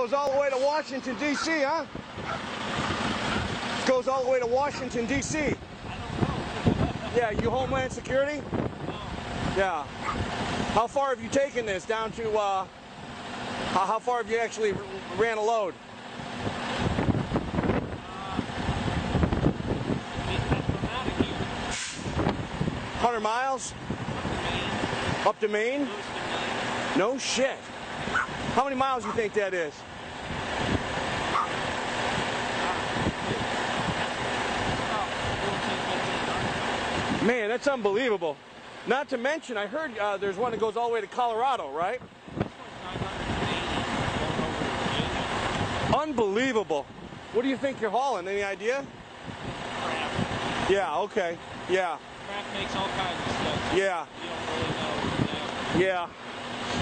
goes all the way to Washington, D.C., huh? Goes all the way to Washington, D.C. I don't know. Yeah, you Homeland Security? No. Yeah. How far have you taken this down to, how far have you actually ran a load? 100 miles? Up to Maine? No shit. How many miles do you think that is? Man, that's unbelievable. Not to mention, I heard there's one that goes all the way to Colorado, right? Unbelievable. What do you think you're hauling? Any idea? Crap. Yeah, okay. Yeah. Crap makes all kinds of stuff. So Yeah. You don't really know. Yeah.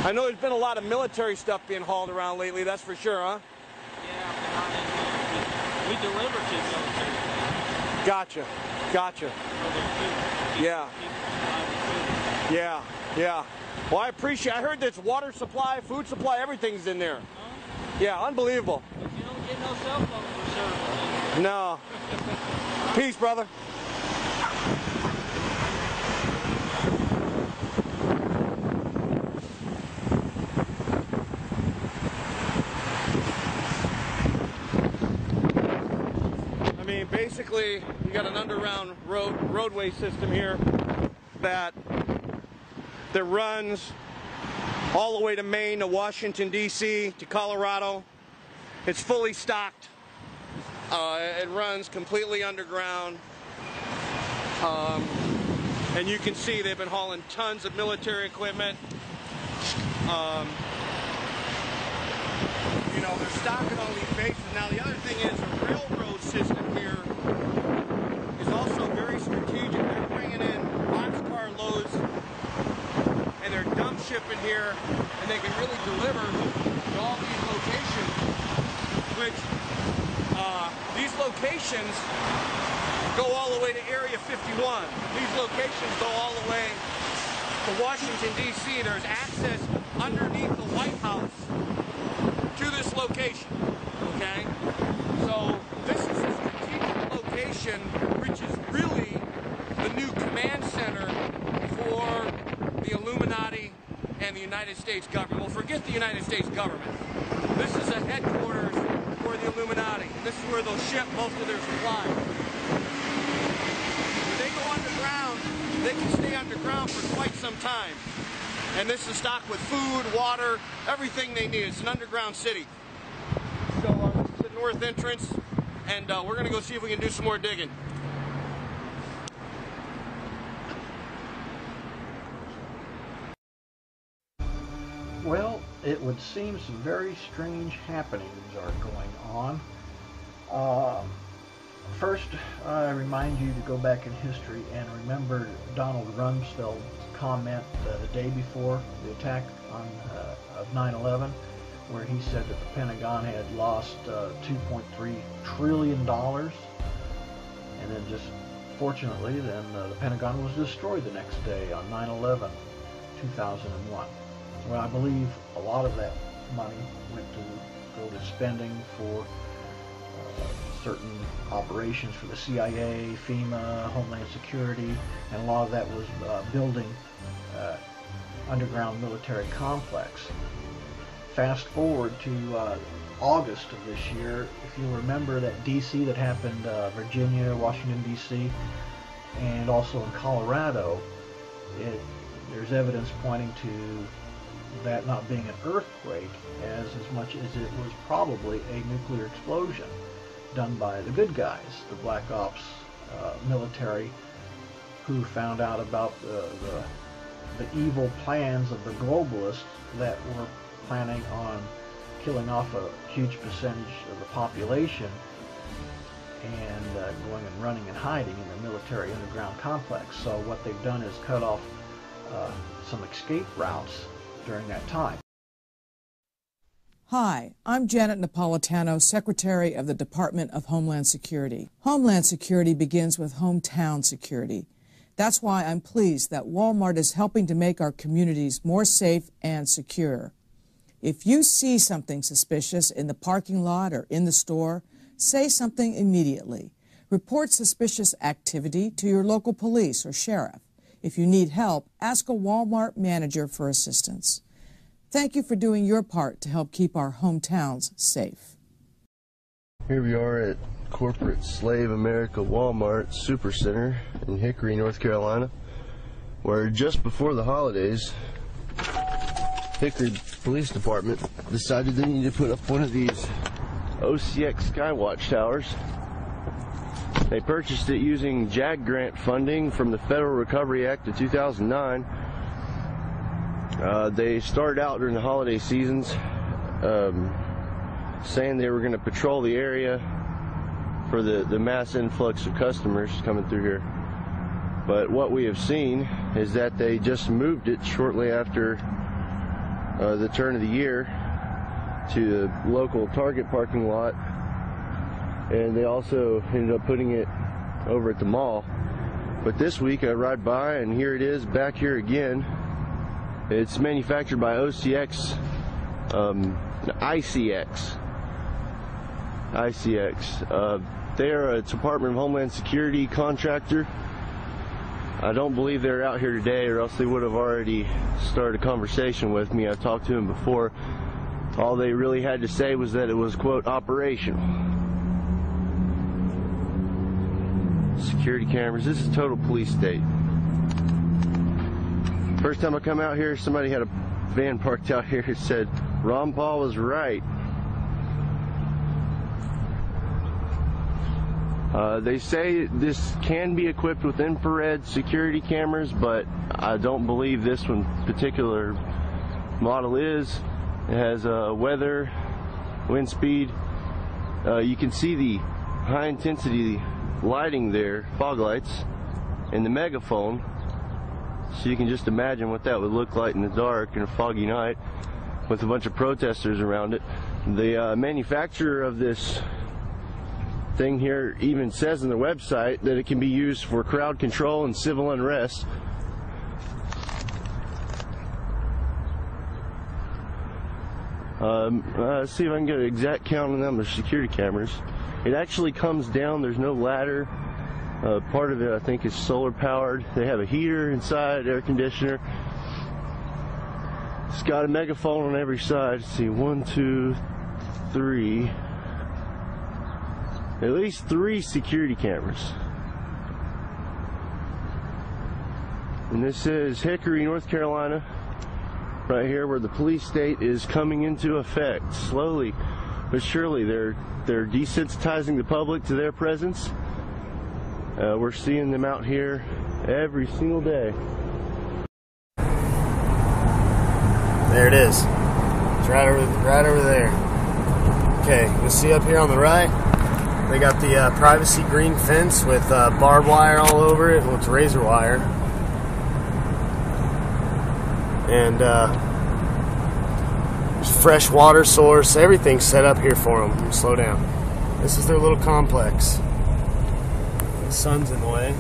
I know there's been a lot of military stuff being hauled around lately, that's for sure, huh? Yeah, but not in here. We deliver to military. Gotcha. Gotcha. For their food. Yeah. Food. Yeah. Yeah. Well, I appreciate. I heard there's water supply, food supply, everything's in there. Huh? Yeah, unbelievable. But you don't get no cell phone for service. No. Peace, brother. I mean, basically, you got an underground roadway system here that runs all the way to Maine, to Washington, D.C., to Colorado. It's fully stocked. It runs completely underground. And you can see they've been hauling tons of military equipment. You know, they're stocking all these bases. Now, the other thing is the railroad system here is also very strategic. They're bringing in boxcar loads and they're dump shipping here, and they can really deliver to all these locations, which these locations go all the way to Area 51. These locations go all the way to Washington, D.C. There's access underneath the White House to this location, okay? So this is a strategic location, which is really the new command center for the Illuminati and the United States government. Well, forget the United States government. This is a headquarters for the Illuminati. This is where they'll ship most of their supplies. When they go underground, they can stay underground for quite some time. And this is stocked with food, water, everything they need. It's an underground city. So this is the north entrance, and we're going to go see if we can do some more digging. Well, it would seem some very strange happenings are going on. First, I remind you to go back in history and remember Donald Rumsfeld's comment the day before the attack of 9/11, where he said that the Pentagon had lost $2.3 trillion, and then just fortunately, then the Pentagon was destroyed the next day on 9/11, 2001. Well, I believe a lot of that money went to go to spending for certain operations for the CIA, FEMA, Homeland Security, and a lot of that was building underground military complex. Fast forward to August of this year, if you remember that DC that happened, Virginia, Washington DC, and also in Colorado, there's evidence pointing to that not being an earthquake as much as it was probably a nuclear explosion done by the good guys, the Black Ops military, who found out about the evil plans of the globalists that were planning on killing off a huge percentage of the population and going and running and hiding in the military underground complex. So what they've done is cut off some escape routes during that time. Hi, I'm Janet Napolitano, Secretary of the Department of Homeland Security. Homeland Security begins with hometown security. That's why I'm pleased that Walmart is helping to make our communities more safe and secure. If you see something suspicious in the parking lot or in the store, say something immediately. Report suspicious activity to your local police or sheriff. If you need help, ask a Walmart manager for assistance. Thank you for doing your part to help keep our hometowns safe. Here we are at Corporate Slave America Walmart Supercenter in Hickory, North Carolina, where just before the holidays, Hickory Police Department decided they needed to put up one of these OCX Skywatch towers. They purchased it using JAG grant funding from the Federal Recovery Act of 2009. They started out during the holiday seasons saying they were going to patrol the area for the mass influx of customers coming through here. But what we have seen is that they just moved it shortly after the turn of the year to the local Target parking lot, and they also ended up putting it over at the mall. But this week I ride by and here it is back here again. It's manufactured by OCX, ICX. They are a Department of Homeland Security contractor. I don't believe they're out here today, or else they would have already started a conversation with me. I've talked to them before. All they really had to say was that it was, quote, operational. Security cameras. This is total police state. First time I come out here, somebody had a van parked out here that said, Ron Paul was right. They say this can be equipped with infrared security cameras, but I don't believe this one particular model is. It has weather, wind speed. You can see the high intensity lighting there, fog lights, and the megaphone. So you can just imagine what that would look like in the dark in a foggy night with a bunch of protesters around it. The manufacturer of this thing here even says on their website that it can be used for crowd control and civil unrest. Let's see if I can get an exact count on the number of security cameras. It actually comes down, there's no ladder. Part of it I think is solar powered. They have a heater inside, air conditioner. It's got a megaphone on every side. Let's see, 1, 2, 3. At least 3 security cameras. And this is Hickory, North Carolina, right here where the police state is coming into effect. Slowly but surely they're desensitizing the public to their presence. We're seeing them out here every single day. There it is. It's right over there. Okay, you see up here on the right, they got the privacy green fence with barbed wire all over it. Well, it's razor wire. And there's fresh water source. Everything's set up here for them. Slow down. This is their little complex. The sun's in the way.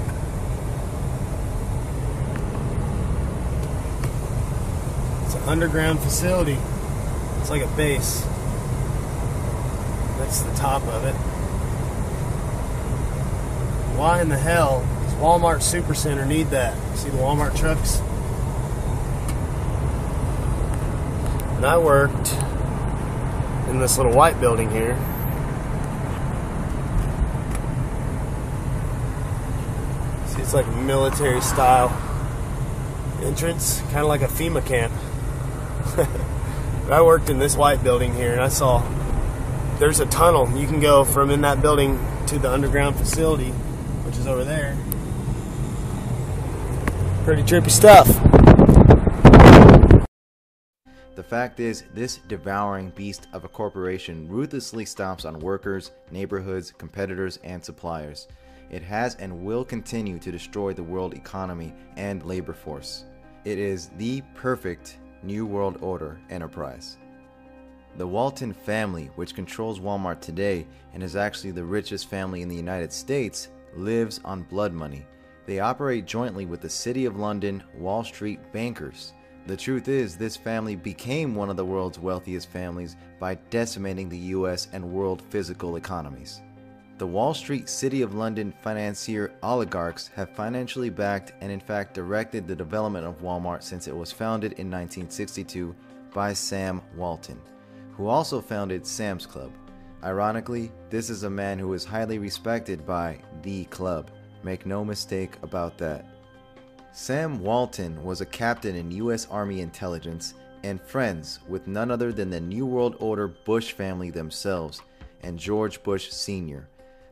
It's an underground facility. It's like a base. That's the top of it. Why in the hell does Walmart Supercenter need that? See the Walmart trucks? And I worked in this little white building here. See, it's like a military style entrance, kind of like a FEMA camp. But I worked in this white building here, and I saw there's a tunnel. You can go from in that building to the underground facility, which is over there. Pretty trippy stuff. The fact is, this devouring beast of a corporation ruthlessly stomps on workers, neighborhoods, competitors, and suppliers. It has and will continue to destroy the world economy and labor force. It is the perfect New World Order enterprise. The Walton family, which controls Walmart today and is actually the richest family in the United States, lives on blood money. They operate jointly with the City of London Wall Street bankers. The truth is, this family became one of the world's wealthiest families by decimating the US and world physical economies. The Wall Street City of London financier oligarchs have financially backed and in fact directed the development of Walmart since it was founded in 1962 by Sam Walton, who also founded Sam's Club. Ironically, this is a man who is highly respected by the club. Make no mistake about that. Sam Walton was a captain in U.S. Army intelligence and friends with none other than the New World Order Bush family themselves and George Bush Sr.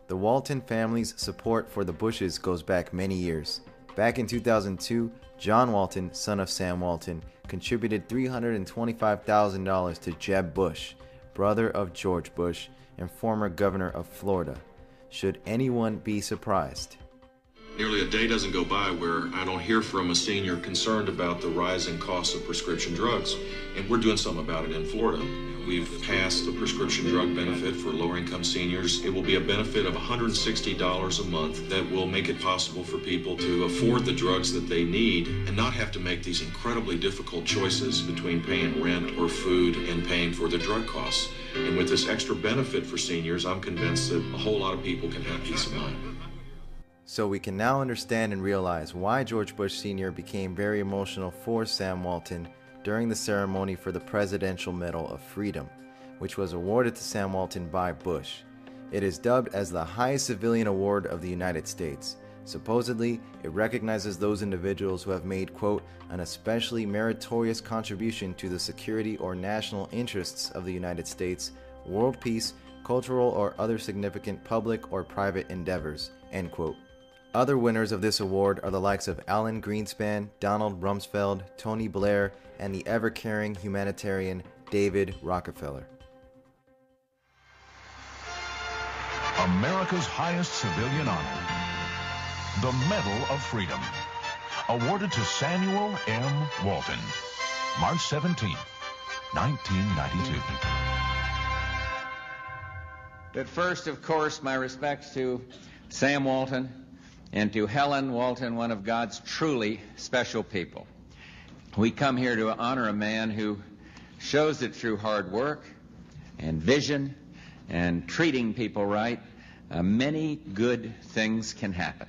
The Walton family's support for the Bushes goes back many years. Back in 2002, John Walton, son of Sam Walton, contributed $325,000 to Jeb Bush, brother of George Bush and former governor of Florida. Should anyone be surprised? Nearly a day doesn't go by where I don't hear from a senior concerned about the rising costs of prescription drugs, and we're doing something about it in Florida. We've passed the prescription drug benefit for lower-income seniors. It will be a benefit of $160 a month that will make it possible for people to afford the drugs that they need and not have to make these incredibly difficult choices between paying rent or food and paying for their drug costs. And with this extra benefit for seniors, I'm convinced that a whole lot of people can have peace of mind. So we can now understand and realize why George Bush Sr. became very emotional for Sam Walton during the ceremony for the Presidential Medal of Freedom, which was awarded to Sam Walton by Bush. It is dubbed as the highest civilian award of the United States. Supposedly, it recognizes those individuals who have made, quote, an especially meritorious contribution to the security or national interests of the United States, world peace, cultural or other significant public or private endeavors, end quote. Other winners of this award are the likes of Alan Greenspan, Donald Rumsfeld, Tony Blair, and the ever-caring humanitarian David Rockefeller. America's highest civilian honor, the Medal of Freedom, awarded to Samuel M. Walton, March 17, 1992. But first, of course, my respects to Sam Walton, and to Helen Walton, one of God's truly special people. We come here to honor a man who shows that through hard work and vision and treating people right, many good things can happen.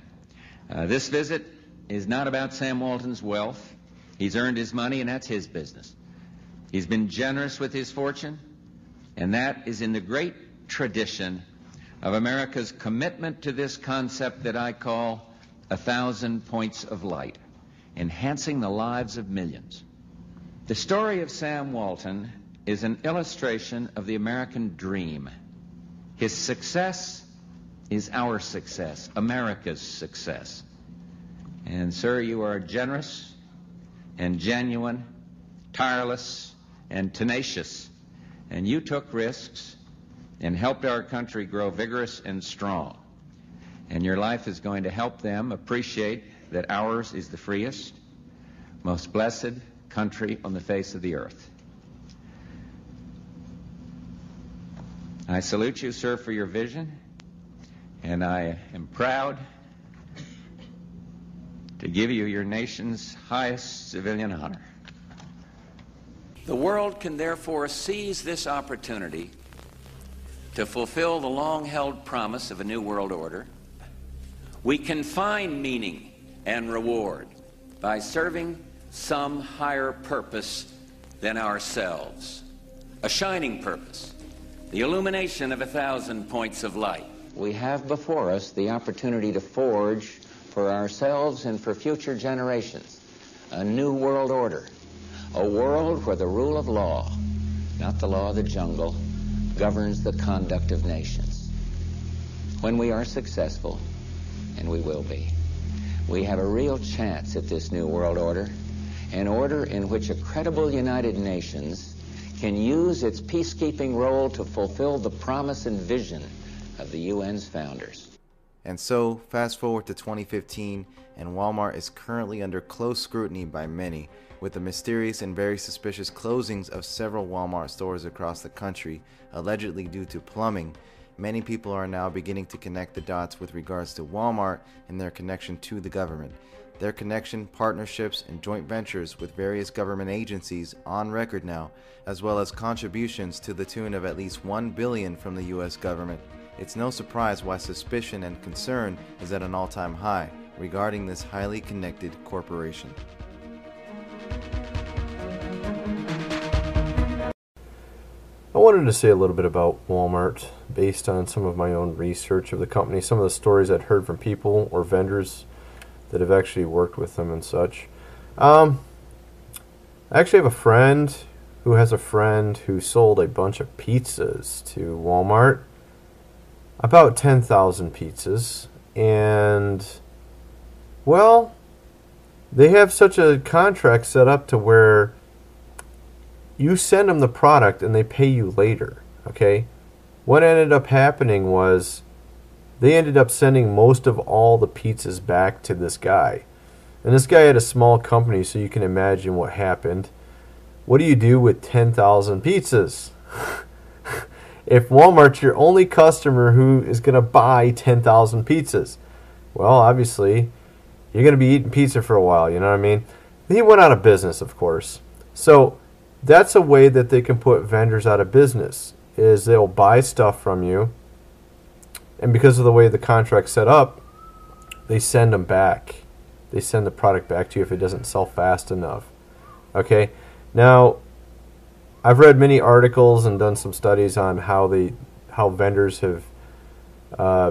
This visit is not about Sam Walton's wealth. He's earned his money, and that's his business. He's been generous with his fortune, and that is in the great tradition of America's commitment to this concept that I call 1,000 points of light, enhancing the lives of millions. The story of Sam Walton is an illustration of the American dream. His success is our success, America's success. And sir, you are generous and genuine, tireless and tenacious, and you took risks and helped our country grow vigorous and strong. And your life is going to help them appreciate that ours is the freest, most blessed country on the face of the earth. I salute you, sir, for your vision, and I am proud to give you your nation's highest civilian honor. The world can therefore seize this opportunity to fulfill the long-held promise of a new world order. We can find meaning and reward by serving some higher purpose than ourselves, a shining purpose, the illumination of 1,000 points of light. We have before us the opportunity to forge for ourselves and for future generations a new world order, a world where the rule of law, not the law of the jungle, governs the conduct of nations. When we are successful, and we will be, we have a real chance at this new world order, an order in which a credible United Nations can use its peacekeeping role to fulfill the promise and vision of the UN's founders. And so, fast forward to 2015, and Walmart is currently under close scrutiny by many, with the mysterious and very suspicious closings of several Walmart stores across the country, allegedly due to plumbing. Many people are now beginning to connect the dots with regards to Walmart and their connection to the government. Their connection, partnerships, and joint ventures with various government agencies on record now, as well as contributions to the tune of at least $1 billion from the U.S. government. It's no surprise why suspicion and concern is at an all-time high regarding this highly connected corporation. I wanted to say a little bit about Walmart based on some of my own research of the company, some of the stories I'd heard from people or vendors that have actually worked with them and such. I actually have a friend who has a friend who sold a bunch of pizzas to Walmart, about 10,000 pizzas, and well, they have such a contract set up to where you send them the product and they pay you later, okay? What ended up happening was they ended up sending most of all the pizzas back to this guy. And this guy had a small company, so you can imagine what happened. What do you do with 10,000 pizzas? If Walmart's your only customer who is going to buy 10,000 pizzas, well, obviously, you're going to be eating pizza for a while, you know what I mean? He went out of business, of course. So that's a way that they can put vendors out of business, is they'll buy stuff from you, and because of the way the contract's set up, they send them back. They send the product back to you if it doesn't sell fast enough. Okay? Now, I've read many articles and done some studies on how vendors have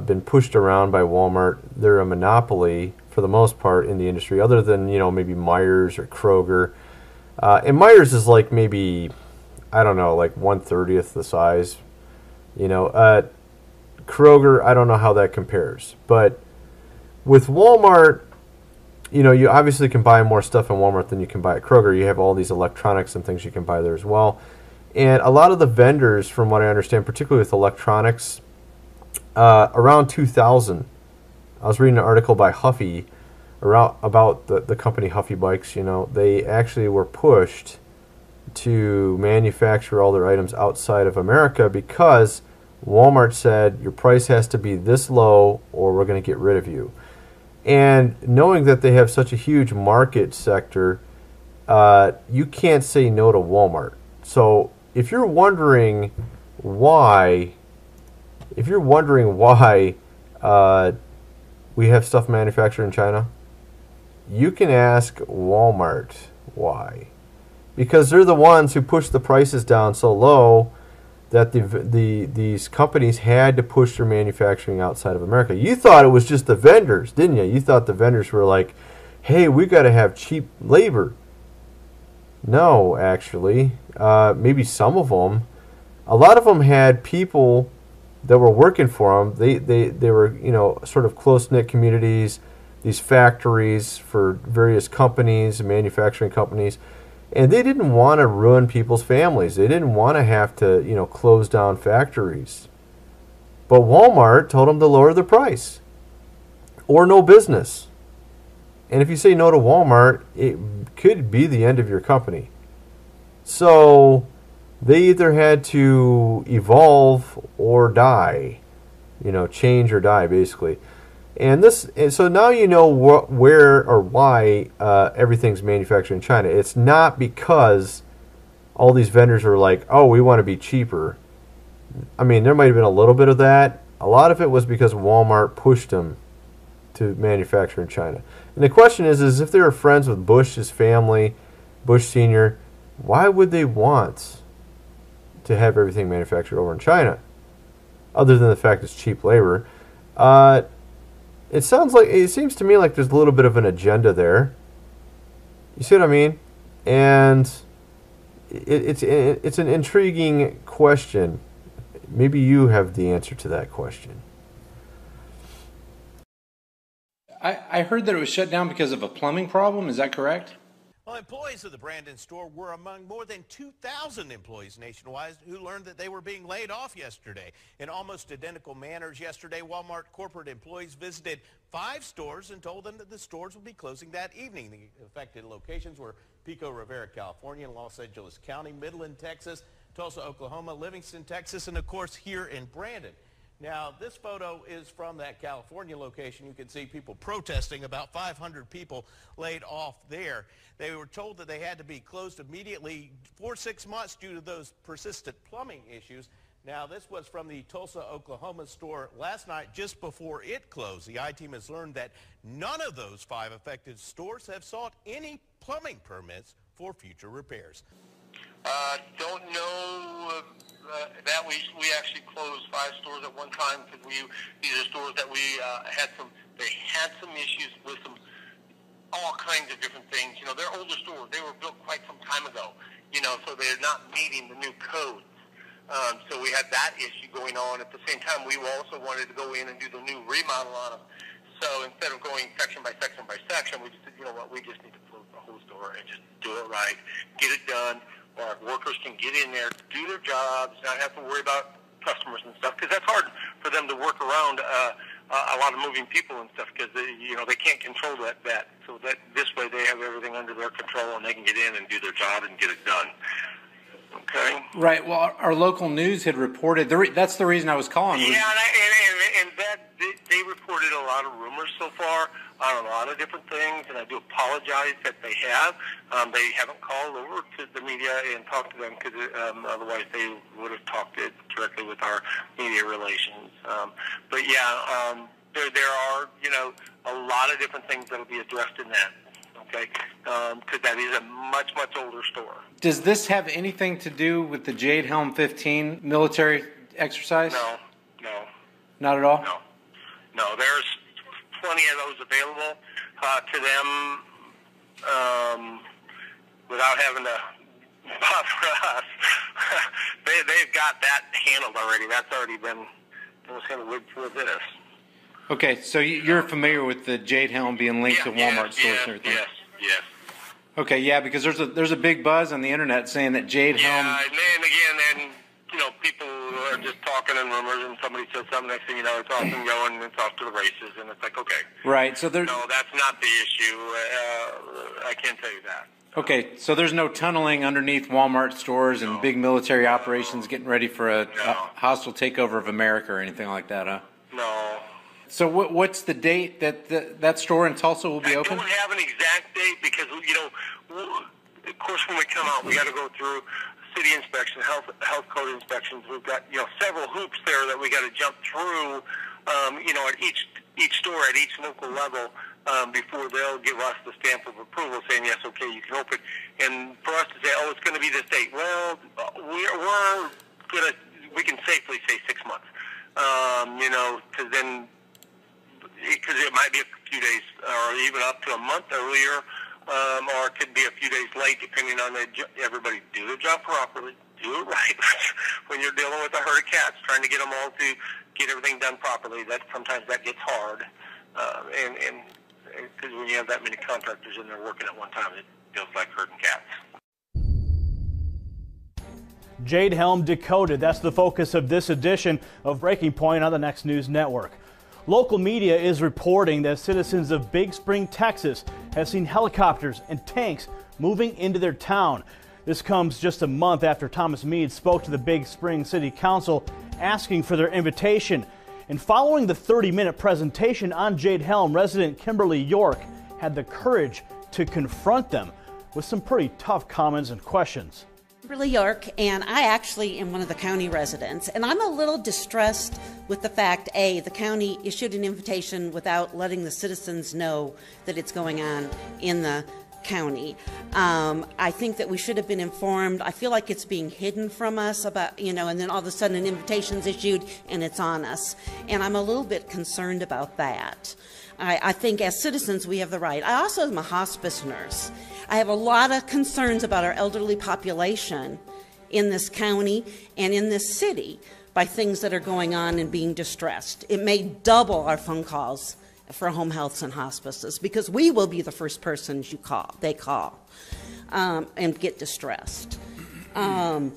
been pushed around by Walmart. They're a monopoly for the most part in the industry, other than, you know, maybe Myers or Kroger. And Myers is like maybe, I don't know, like 1/30th the size. You know, Kroger, I don't know how that compares. But with Walmart, you know, you obviously can buy more stuff in Walmart than you can buy at Kroger. You have all these electronics and things you can buy there as well. And a lot of the vendors, from what I understand, particularly with electronics, around 2000, I was reading an article by Huffy about the company Huffy Bikes. You know, they actually were pushed to manufacture all their items outside of America because Walmart said your price has to be this low or we're going to get rid of you. And knowing that they have such a huge market sector, you can't say no to Walmart. So if you're wondering why we have stuff manufactured in China, you can ask Walmart why. Because they're the ones who push the prices down so low that these companies had to push their manufacturing outside of America. You thought it was just the vendors, didn't you? You thought the vendors were like, hey, we got to have cheap labor. No, actually. Maybe some of them. A lot of them had people that were working for them. They were, you know, sort of close-knit communities, these factories for various companies, manufacturing companies. And they didn't want to ruin people's families. They didn't want to have to, you know, close down factories. But Walmart told them to lower the price or no business. And if you say no to Walmart, it could be the end of your company. So they either had to evolve or die, you know, change or die, basically. And so now you know where or why everything's manufactured in China. It's not because all these vendors are like, oh, we want to be cheaper. I mean, there might have been a little bit of that. A lot of it was because Walmart pushed them to manufacture in China. And the question is if they were friends with Bush's family, Bush Sr., why would they want to have everything manufactured over in China? Other than the fact it's cheap labor. It seems to me like there's a little bit of an agenda there. You see what I mean? And it's an intriguing question. Maybe you have the answer to that question. I heard that it was shut down because of a plumbing problem. Is that correct? Well, employees of the Brandon store were among more than 2,000 employees nationwide who learned that they were being laid off yesterday. In almost identical manners yesterday, Walmart corporate employees visited 5 stores and told them that the stores would be closing that evening. The affected locations were Pico Rivera, California, Los Angeles County, Midland, Texas, Tulsa, Oklahoma, Livingston, Texas, and of course here in Brandon. Now, this photo is from that California location. You can see people protesting, about 500 people laid off there. They were told that they had to be closed immediately for 6 months due to those persistent plumbing issues. Now, this was from the Tulsa, Oklahoma store last night, just before it closed. The I-team has learned that none of those 5 affected stores have sought any plumbing permits for future repairs. Don't know that we actually closed 5 stores at one time because these are stores that we had some issues with all kinds of different things. You know, they're older stores. They were built quite some time ago. You know, so they're not meeting the new codes. So we had that issue going on. At the same time, we also wanted to go in and do the new remodel on them. So instead of going section by section by section, we just said, you know what, we just need to close the whole store and just do it right, get it done. Our workers can get in there, do their jobs, not have to worry about customers and stuff, because that's hard for them to work around a lot of moving people and stuff, because they can't control that. So that this way they have everything under their control and they can get in and do their job and get it done. Okay. Right. Well, our local news had reported. That's the reason I was calling. Yeah, and that they reported a lot of rumors so far on a lot of different things, and I do apologize that they have. They haven't called over to the media and talked to them, because otherwise they would have talked it directly with our media relations. But yeah, there are a lot of different things that will be addressed in that. Okay, because that is a much older store. Does this have anything to do with the Jade Helm 15 military exercise? No. Not at all? No, there's plenty of those available to them without having to bother us. They've got that handled already. That's already been handled with this. Okay, so you're familiar with the Jade Helm being linked to Walmart stores and everything? Yes. Okay, yeah, because there's a big buzz on the internet saying that Jade Helm... Yeah, and again, people are just talking and rumors, and somebody says something, next thing you know, it's off and going, and it's off to the races, and it's like, okay. Right, so there's... No, that's not the issue. I can't tell you that. Okay, so there's no tunneling underneath Walmart stores and big military operations getting ready for a hostile takeover of America or anything like that, huh? No. So what's the date that store in Tulsa will be open? I don't have an exact date because, of course, when we come out, we got to go through city inspection, health code inspections. We've got, several hoops there that we got to jump through, at each store at each local level before they'll give us the stamp of approval saying, yes, okay, you can open. And for us to say, oh, it's going to be this date. Well, we can safely say 6 months, because it might be a few days or even up to a month earlier, or it could be a few days late, depending on everybody do their job properly, do it right. When you're dealing with a herd of cats, trying to get them all to get everything done properly, sometimes that gets hard. And because when you have that many contractors in there working at one time, it feels like herding cats. Jade Helm decoded. That's the focus of this edition of Breaking Point on the Next News Network. Local media is reporting that citizens of Big Spring, Texas have seen helicopters and tanks moving into their town. This comes just a month after Thomas Meade spoke to the Big Spring City Council asking for their invitation. And following the 30-minute presentation on Jade Helm, resident Kimberly York had the courage to confront them with some pretty tough comments and questions. Kimberly York, and I actually am one of the county residents, and I'm a little distressed with the fact, A, the county issued an invitation without letting the citizens know that it's going on in the county. I think that we should have been informed. I feel like it's being hidden from us about, and then all of a sudden an invitation's issued and it's on us. And I'm a little bit concerned about that. I think as citizens we have the right. I also am a hospice nurse. I have a lot of concerns about our elderly population in this county and in this city by things that are going on and being distressed. It may double our phone calls for home healths and hospices because we will be the first persons they call and get distressed. What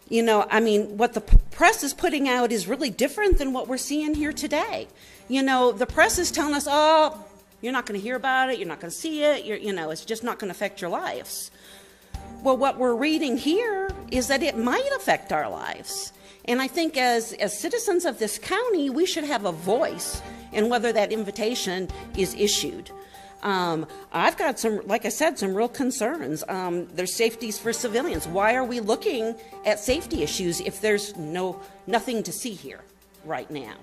the press is putting out is really different than what we're seeing here today. The press is telling us, oh, you're not going to hear about it, you're not going to see it, it's just not going to affect your lives. Well, what we're reading here is that it might affect our lives. And I think as citizens of this county, we should have a voice in whether that invitation is issued. I've got some, like I said, some real concerns. There's safeties for civilians. Why are we looking at safety issues if there's nothing to see here right now?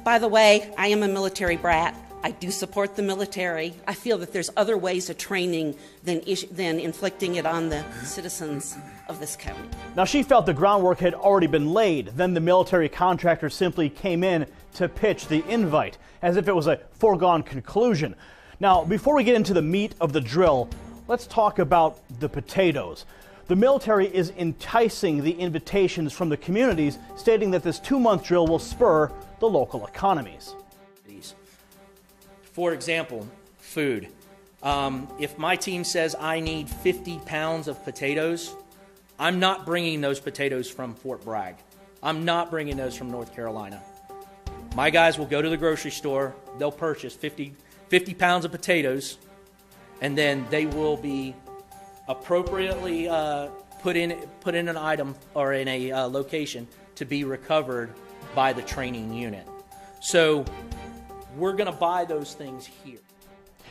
By the way, I am a military brat. I do support the military. I feel that there's other ways of training than inflicting it on the citizens of this county. Now, she felt the groundwork had already been laid. Then the military contractor simply came in to pitch the invite, as if it was a foregone conclusion. Now, before we get into the meat of the drill, let's talk about the potatoes. The military is enticing the invitations from the communities, stating that this 2-month drill will spur the local economies. For example, food. If my team says I need 50 pounds of potatoes, I'm not bringing those potatoes from Fort Bragg. I'm not bringing those from North Carolina. My guys will go to the grocery store, they'll purchase 50 pounds of potatoes, and then they will be appropriately put in an item or in a location to be recovered by the training unit. So we're going to buy those things here.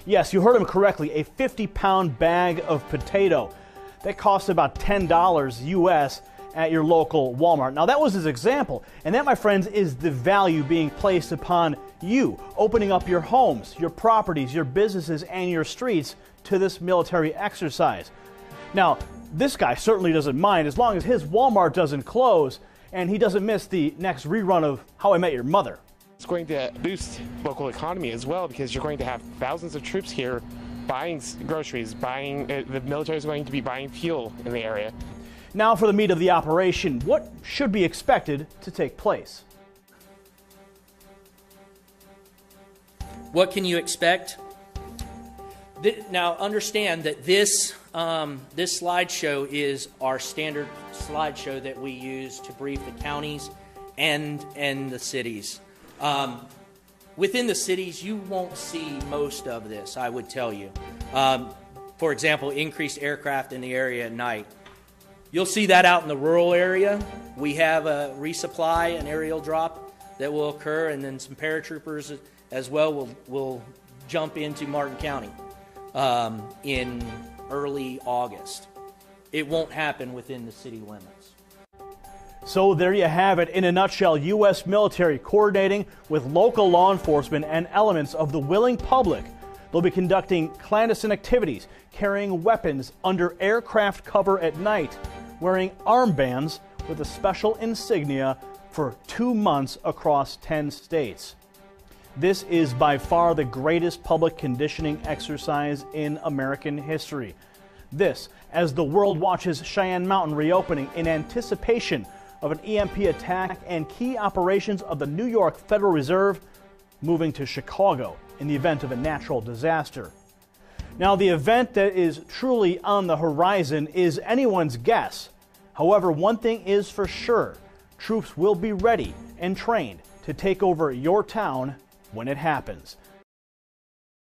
Yes, you heard him correctly. A 50-pound bag of potato. That costs about $10 US at your local Walmart. Now, that was his example. And that, my friends, is the value being placed upon you, opening up your homes, your properties, your businesses, and your streets to this military exercise. Now, this guy certainly doesn't mind as long as his Walmart doesn't close and he doesn't miss the next rerun of How I Met Your Mother. It's going to boost local economy as well, because you're going to have thousands of troops here buying groceries, the military is going to be buying fuel in the area. Now for the meat of the operation, what should be expected to take place? What can you expect? Now understand that this slideshow is our standard slideshow that we use to brief the counties and the cities. Within the cities, you won't see most of this, I would tell you. For example, increased aircraft in the area at night. You'll see that out in the rural area. We have a resupply, an aerial drop that will occur, and then some paratroopers as well will jump into Martin County in early August. It won't happen within the city limits. So there you have it. In a nutshell, U.S. military coordinating with local law enforcement and elements of the willing public. They'll be conducting clandestine activities, carrying weapons under aircraft cover at night, wearing armbands with a special insignia for 2 months across 10 states. This is by far the greatest public conditioning exercise in American history. This, as the world watches Cheyenne Mountain reopening in anticipation of an EMP attack and key operations of the New York Federal Reserve moving to Chicago in the event of a natural disaster. Now, the event that is truly on the horizon is anyone's guess. However, one thing is for sure, troops will be ready and trained to take over your town when it happens.